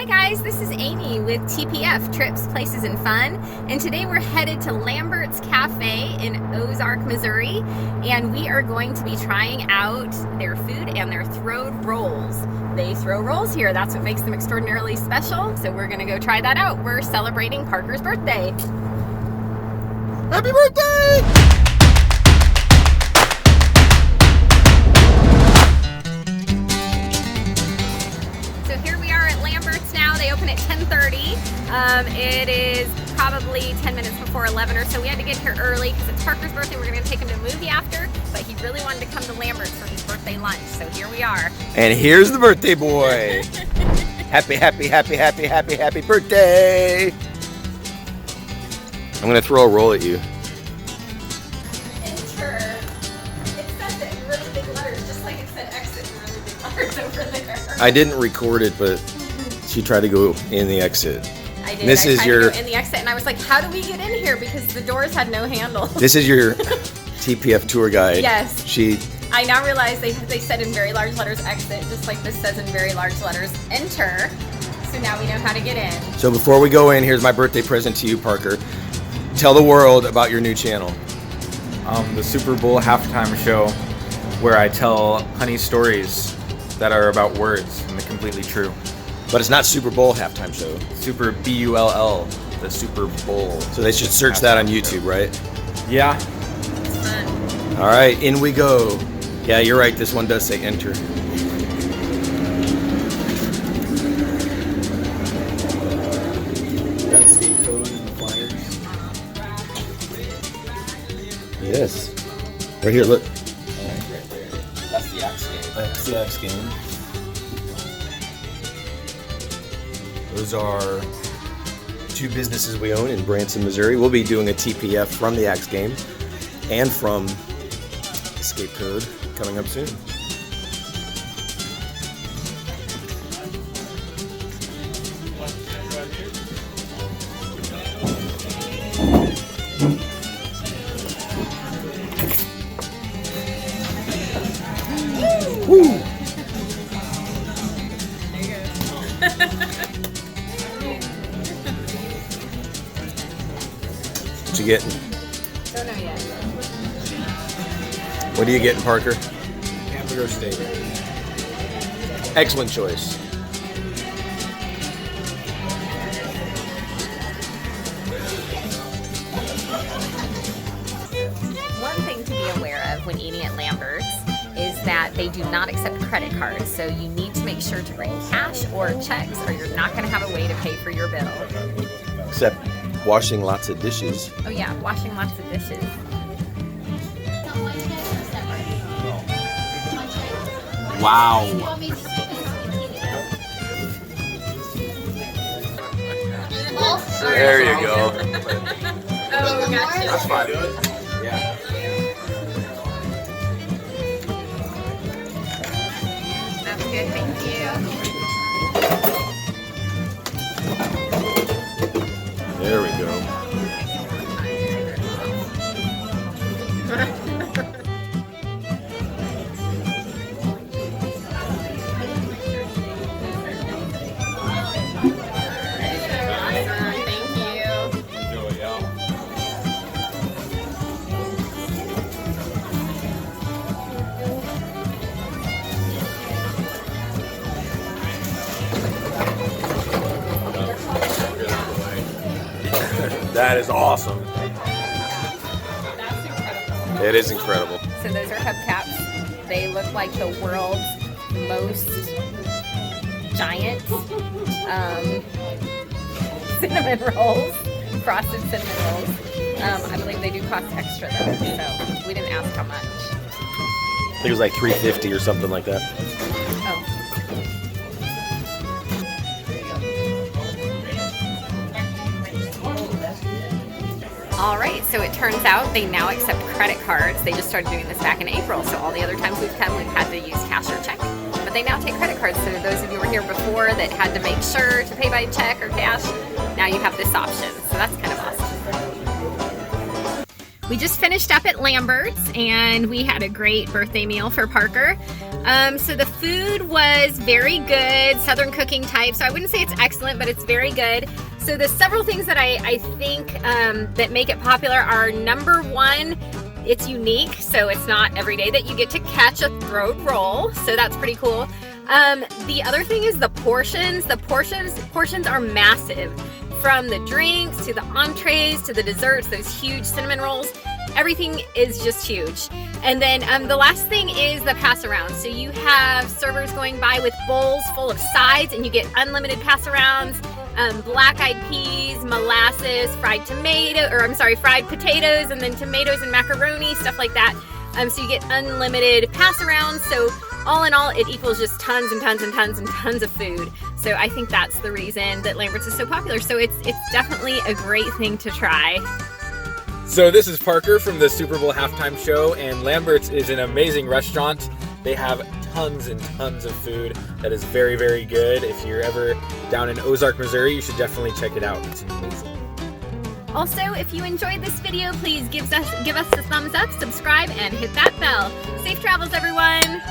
guys, this is Amy with TPF, Trips, Places, and Fun, and today we're headed to Lambert's Cafe in Ozark, Missouri, and we are going to be trying out their food and their throwed rolls. They throw rolls here, that's what makes them extraordinarily special, so we're gonna go try that out. We're celebrating Parker's birthday. Happy birthday! So here we are at Lambert's now. They open at 10:30. It is probably 10 minutes before 11 or so. We had to get here early because it's Parker's birthday. We're going to take him to a movie after, but he really wanted to come to Lambert's for his birthday lunch. So here we are. And here's the birthday boy. Happy birthday! I'm gonna throw a roll at you. Enter. It says it in really big letters, just like it said exit in really big letters over there. I didn't record it, but she tried to go in the exit. I did. This I is tried your to go in the exit, and I was like, "How do we get in here?" Because the doors had no handle. This is your TPF tour guide. Yes. I now realize they said in very large letters exit, just like this says in very large letters enter. So now we know how to get in. So before we go in, here's my birthday present to you, Parker. Tell the world about your new channel. The Super Bowl halftime show where I tell funny stories that are about words and they're completely true. But it's not Super Bowl halftime show. Super B-U-L-L, the Super Bowl. So they should search that on YouTube, right? Yeah. It's fun. All right, in we go. Yeah, you're right. This one does say enter. Got a state code in the flyers. Yes. Right here, look. Right there. That's the X game. That's the X game. Those are two businesses we own in Branson, Missouri. We'll be doing a TPF from the Axe game and from Escape Code coming up soon. Woo! What you getting? Don't know yet. What are you getting, Parker? Hamburger steak. Excellent choice. One thing to be aware of when eating at Lambert's is that they do not accept credit cards, so you need to make sure to bring cash or checks or you're not going to have a way to pay for your bill. Except washing lots of dishes. Oh yeah, washing lots of dishes. Wow. There you go. Oh, gotcha. That's fine. Yeah. That's good, thank you. There we go. Thank you. Enjoy, y'all. That is awesome. That's incredible. It is incredible. So those are hubcaps. They look like the world's most giant cinnamon rolls, frosted cinnamon rolls. I believe they do cost extra though, so we didn't ask how much. I think it was like $3.50 or something like that. Oh. All right, so it turns out they now accept credit cards. They just started doing this back in April, so all the other times we've come, we've had to use cash or check. But they now take credit cards, so those of you who were here before that had to make sure to pay by check or cash, now you have this option, so that's kind of awesome. We just finished up at Lambert's and we had a great birthday meal for Parker. So the food was very good, Southern cooking type. So I wouldn't say it's excellent, but it's very good. So the several things that I think that make it popular are, number one, it's unique. So it's not every day that you get to catch a throat roll. So that's pretty cool. The other thing is the portions. The portions are massive. From the drinks to the entrees to the desserts, those huge cinnamon rolls, everything is just huge. And then the last thing is the pass around. So you have servers going by with bowls full of sides and you get unlimited pass arounds, black-eyed peas, molasses, fried potatoes, and then tomatoes and macaroni, stuff like that. So you get unlimited pass arounds. So all in all, it equals just tons and tons and tons and tons of food. So I think that's the reason that Lambert's is so popular. So it's definitely a great thing to try. So this is Parker from the Super Bowl halftime show, and Lambert's is an amazing restaurant. They have tons and tons of food that is very, very good. If you're ever down in Ozark, Missouri, you should definitely check it out. It's amazing. Also, if you enjoyed this video, please give us a thumbs up, subscribe, and hit that bell. Safe travels, everyone!